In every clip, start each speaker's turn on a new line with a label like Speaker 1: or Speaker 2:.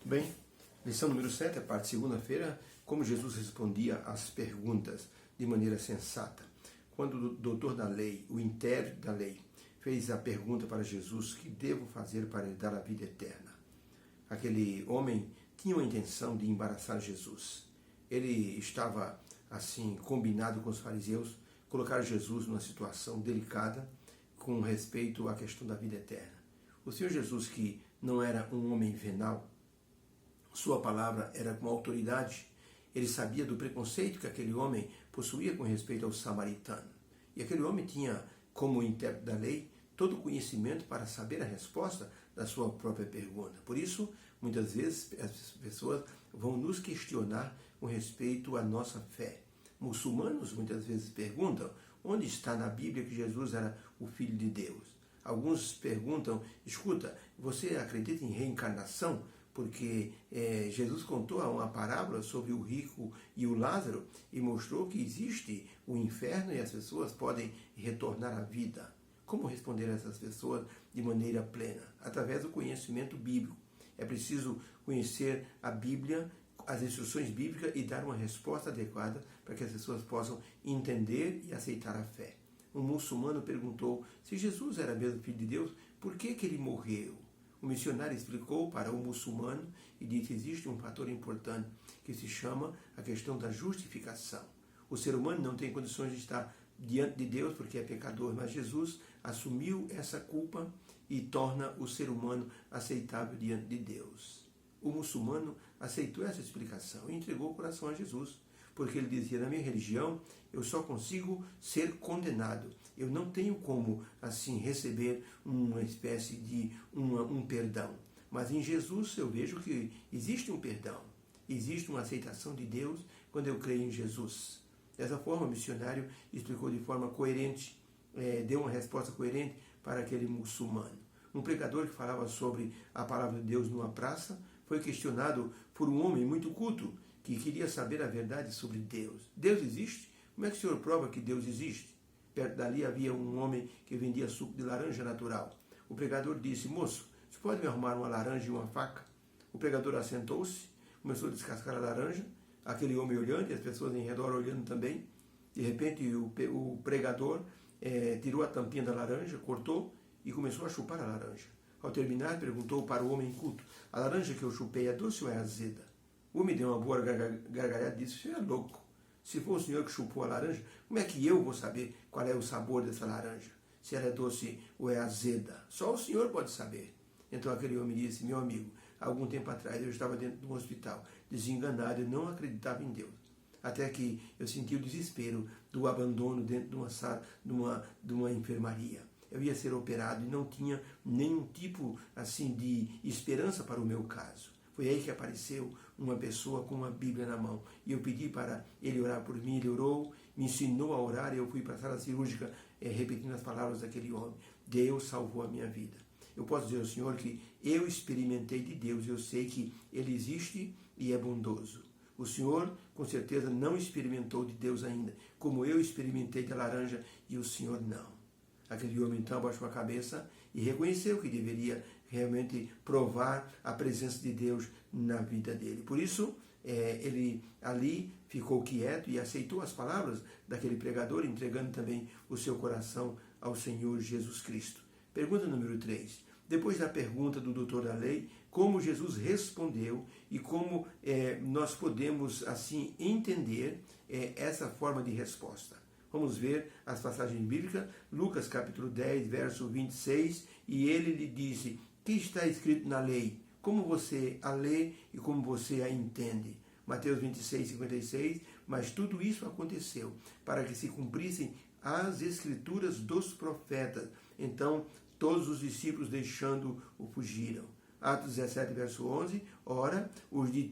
Speaker 1: Bem, lição número 7, a parte segunda-feira, como Jesus respondia às perguntas de maneira sensata. Quando o doutor da lei, o intérprete da lei, fez a pergunta para Jesus: que devo fazer para herdar a vida eterna? Aquele homem tinha a intenção de embaraçar Jesus. Ele estava, assim, combinado com os fariseus, colocar Jesus numa situação delicada com respeito à questão da vida eterna. O Senhor Jesus, que não era um homem venal, sua palavra era com autoridade. Ele sabia do preconceito que aquele homem possuía com respeito ao samaritano. E aquele homem tinha, como intérprete da lei, todo o conhecimento para saber a resposta da sua própria pergunta. Por isso, muitas vezes, as pessoas vão nos questionar com respeito à nossa fé. Muçulmanos muitas vezes perguntam onde está na Bíblia que Jesus era o Filho de Deus. Alguns perguntam: escuta, você acredita em reencarnação? Porque Jesus contou uma parábola sobre o rico e o Lázaro e mostrou que existe o inferno e as pessoas podem retornar à vida. Como responder a essas pessoas de maneira plena? Através do conhecimento bíblico. É preciso conhecer a Bíblia, as instruções bíblicas e dar uma resposta adequada para que as pessoas possam entender e aceitar a fé. Um muçulmano perguntou se Jesus era mesmo Filho de Deus, por que ele morreu? O missionário explicou para o muçulmano e disse: existe um fator importante que se chama a questão da justificação. O ser humano não tem condições de estar diante de Deus porque é pecador, mas Jesus assumiu essa culpa e torna o ser humano aceitável diante de Deus. O muçulmano aceitou essa explicação e entregou o coração a Jesus, porque ele dizia: na minha religião eu só consigo ser condenado. Eu não tenho como, assim, receber uma espécie de um perdão. Mas em Jesus eu vejo que existe um perdão, existe uma aceitação de Deus quando eu creio em Jesus. Dessa forma, o missionário explicou de forma coerente, deu uma resposta coerente para aquele muçulmano. Um pregador que falava sobre a palavra de Deus numa praça foi questionado por um homem muito culto que queria saber a verdade sobre Deus. Deus existe? Como é que o senhor prova que Deus existe? Perto dali havia um homem que vendia suco de laranja natural. O pregador disse: moço, você pode me arrumar uma laranja e uma faca? O pregador assentou-se, começou a descascar a laranja, aquele homem olhando e as pessoas em redor olhando também. De repente o pregador tirou a tampinha da laranja, cortou e começou a chupar a laranja. Ao terminar, perguntou para o homem culto: a laranja que eu chupei é doce ou é azeda? O homem deu uma boa gargalhada e disse: o senhor é louco. Se for o senhor que chupou a laranja, como é que eu vou saber qual é o sabor dessa laranja? Se ela é doce ou é azeda? Só o senhor pode saber. Então aquele homem disse: meu amigo, há algum tempo atrás eu estava dentro de um hospital, desenganado e não acreditava em Deus. Até que eu senti o desespero do abandono dentro de uma sala, de uma enfermaria. Eu ia ser operado e não tinha nenhum tipo assim de esperança para o meu caso. Foi aí que apareceu uma pessoa com uma Bíblia na mão. E eu pedi para ele orar por mim, ele orou, me ensinou a orar e eu fui para a sala cirúrgica repetindo as palavras daquele homem. Deus salvou a minha vida. Eu posso dizer ao Senhor que eu experimentei de Deus, eu sei que Ele existe e é bondoso. O Senhor, com certeza, não experimentou de Deus ainda, como eu experimentei da laranja e o Senhor não. Aquele homem então abaixou a cabeça e reconheceu que deveria realmente provar a presença de Deus na vida dele. Por isso, ele ali ficou quieto e aceitou as palavras daquele pregador, entregando também o seu coração ao Senhor Jesus Cristo. Pergunta número 3. Depois da pergunta do doutor da lei, como Jesus respondeu e como nós podemos assim entender essa forma de resposta. Vamos ver as passagens bíblicas, Lucas capítulo 10, verso 26, e ele lhe disse: que está escrito na lei? Como você a lê e como você a entende? Mateus 26, 56, mas tudo isso aconteceu para que se cumprissem as escrituras dos profetas. Então todos os discípulos deixando-o fugiram. Atos 17, verso 11, ora, os de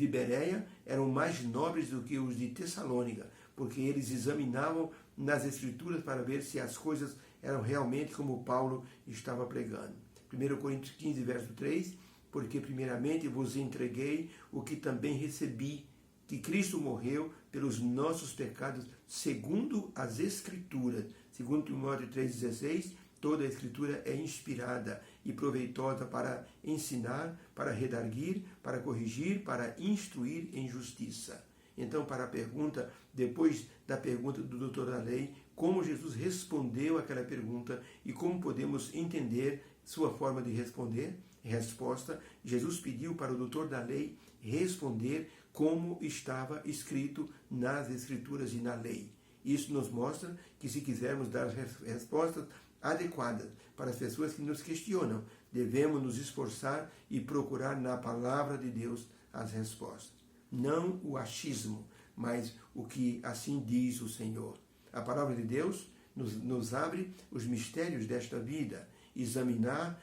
Speaker 1: Bereia eram mais nobres do que os de Tessalônica, porque eles examinavam nas Escrituras para ver se as coisas eram realmente como Paulo estava pregando. 1 Coríntios 15, verso 3, porque primeiramente vos entreguei o que também recebi, que Cristo morreu pelos nossos pecados, segundo as Escrituras. Segundo Timóteo 3,16, toda a Escritura é inspirada, e proveitosa para ensinar, para redarguir, para corrigir, para instruir em justiça. Então, para a pergunta, depois da pergunta do doutor da lei, como Jesus respondeu àquela pergunta e como podemos entender sua forma de responder? Resposta: Jesus pediu para o doutor da lei responder como estava escrito nas Escrituras e na lei. Isso nos mostra que, se quisermos dar respostas adequadas para as pessoas que nos questionam, devemos nos esforçar e procurar na palavra de Deus as respostas. Não o achismo, mas o que assim diz o Senhor. A palavra de Deus nos abre os mistérios desta vida. Examinar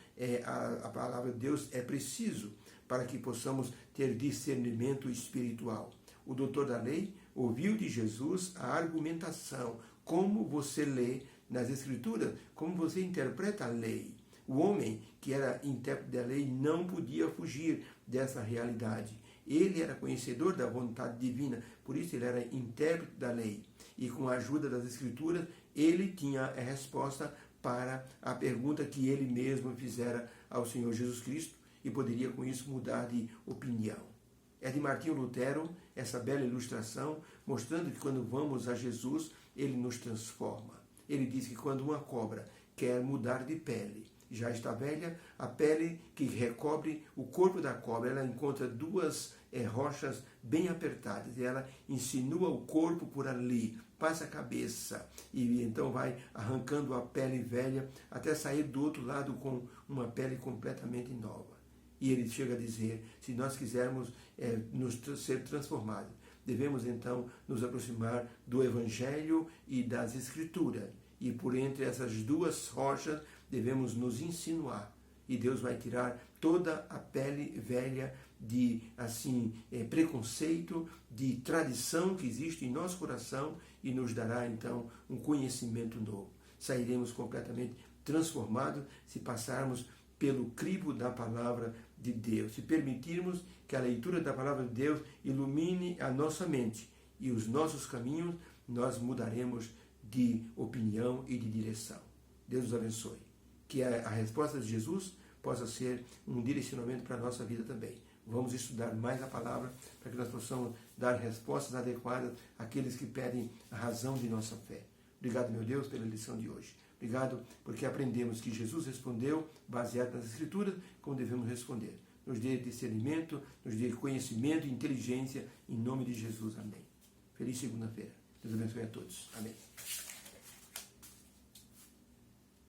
Speaker 1: a palavra de Deus é preciso para que possamos ter discernimento espiritual. O doutor da lei ouviu de Jesus a argumentação, como você lê nas Escrituras, como você interpreta a lei. O homem que era intérprete da lei não podia fugir dessa realidade. Ele era conhecedor da vontade divina, por isso ele era intérprete da lei. E com a ajuda das Escrituras, ele tinha a resposta para a pergunta que ele mesmo fizera ao Senhor Jesus Cristo e poderia com isso mudar de opinião. É de Martinho Lutero essa bela ilustração, mostrando que quando vamos a Jesus, ele nos transforma. Ele diz que quando uma cobra quer mudar de pele, já está velha, a pele que recobre o corpo da cobra, ela encontra duas rochas bem apertadas e ela insinua o corpo por ali, passa a cabeça e então vai arrancando a pele velha até sair do outro lado com uma pele completamente nova. E ele chega a dizer, se nós quisermos ser transformados, devemos então nos aproximar do Evangelho e das Escrituras. E por entre essas duas rochas devemos nos insinuar. E Deus vai tirar toda a pele velha de preconceito, de tradição que existe em nosso coração e nos dará então um conhecimento novo. Sairemos completamente transformados se passarmos pelo crivo da palavra de Deus, se permitirmos que a leitura da palavra de Deus ilumine a nossa mente e os nossos caminhos, nós mudaremos de opinião e de direção. Deus nos abençoe. Que a resposta de Jesus possa ser um direcionamento para a nossa vida também. Vamos estudar mais a palavra para que nós possamos dar respostas adequadas àqueles que pedem a razão de nossa fé. Obrigado, meu Deus, pela lição de hoje. Obrigado porque aprendemos que Jesus respondeu, baseado nas Escrituras, como devemos responder. Nos dê discernimento, nos dê conhecimento e inteligência, em nome de Jesus. Amém. Feliz segunda-feira. Deus abençoe a todos. Amém.